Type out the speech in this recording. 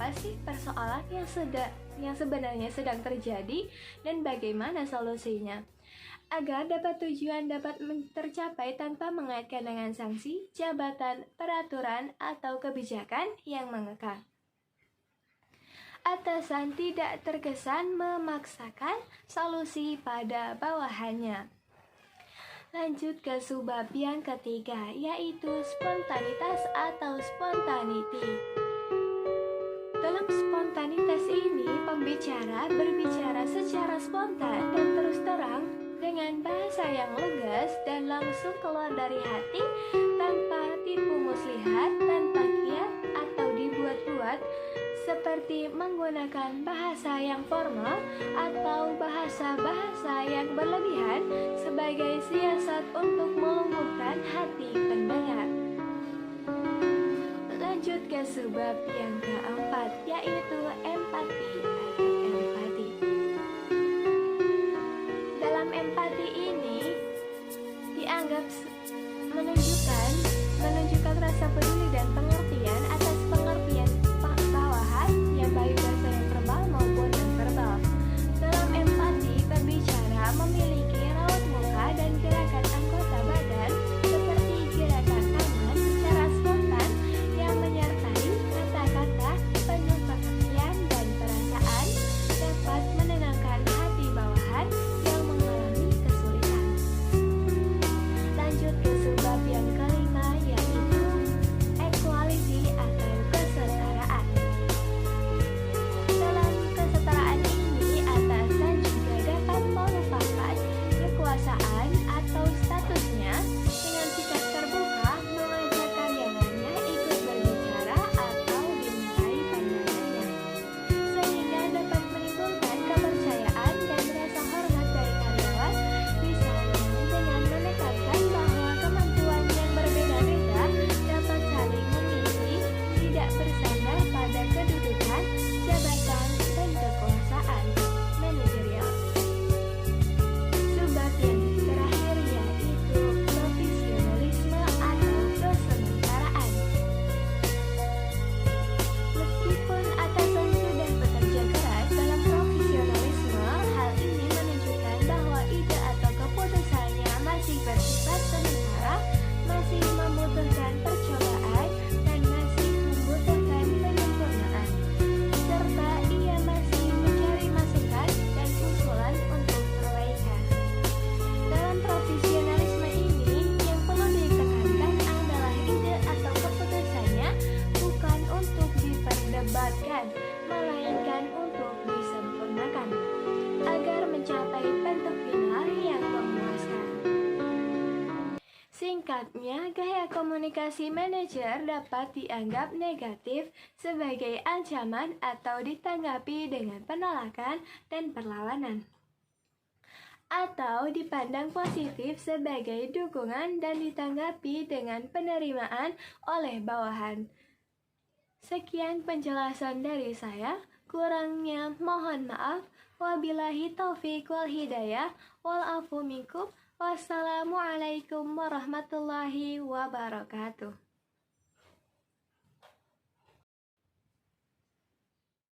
apa sih persoalan yang sebenarnya sedang terjadi dan bagaimana solusinya. Agar tujuan dapat tercapai tanpa mengaitkan dengan sanksi, jabatan, peraturan, atau kebijakan yang mengekang. Atasan tidak terkesan memaksakan solusi pada bawahannya. Lanjut ke subbab yang ketiga, yaitu spontanitas atau spontaneity. Dalam spontanitas ini, pembicara berbicara secara spontan dan terus terang dengan bahasa yang lugas dan langsung keluar dari hati tanpa tipu muslihat, tanpa kiat atau dibuat-buat, seperti menggunakan bahasa yang formal atau bahasa-bahasa yang berlebihan sebagai siasat untuk melumpuhkan hati pendengar. Lanjut ke subbab yang keempat, yaitu empati atau empati. Dalam empati ini dianggap menunjukkan rasa peduli dan pengertian atas pengertian bawahan yang baik bahasa yang verbal maupun non verbal. Dalam empati, pembicara memiliki raut muka dan gerakan anggota badan seperti gerakan tangan secara spontan yang menyertai kata-kata penuh pengertian dan perasaan dapat menenangkan hati bawahan yang mengalami kesulitan. Lanjut ke subbab yang kelima, yaitu equality atau kesetaraan. Dalam kesetaraan ini, atasan juga dapat melupakan kekuasaan atau statusnya dengan sikap terbuka mengajak karyawannya ikut berbicara atau dimintai pandangannya, sehingga dapat menimbulkan kepercayaan dan rasa hormat dari karyawan, misalnya dengan menekankan bahwa kemampuan yang berbeda-beda dapat saling mengisi, tidak bersandar pada kedudukan, jabatan, dan kekuasaan manajerial. Subbab yang terakhir yaitu profesionalisme atau kesementaraan. Meskipun atasan sudah bekerja keras dalam profesionalisme, hal ini menunjukkan bahwa ide atau keputusannya masih bersifat sementara, masih membutuhkan percobaan, dan masih membutuhkan penyempurnaan, serta ia masih mencari masukan dan usulan untuk perbaikan. Dalam profesionalisme ini, yang perlu ditekankan adalah ide atau keputusannya bukan untuk diperdebatkan, melainkan untuk disempurnakan, agar mencapai bentuk final yang memuaskan. Singkatnya, gaya komunikasi manajer dapat dianggap negatif sebagai ancaman atau ditanggapi dengan penolakan dan perlawanan, atau dipandang positif sebagai dukungan dan ditanggapi dengan penerimaan oleh bawahan. Sekian penjelasan dari saya, kurangnya mohon maaf. Wabillahi taufiq wal hidayah, wal afu minkum. Wassalamualaikum warahmatullahi wabarakatuh.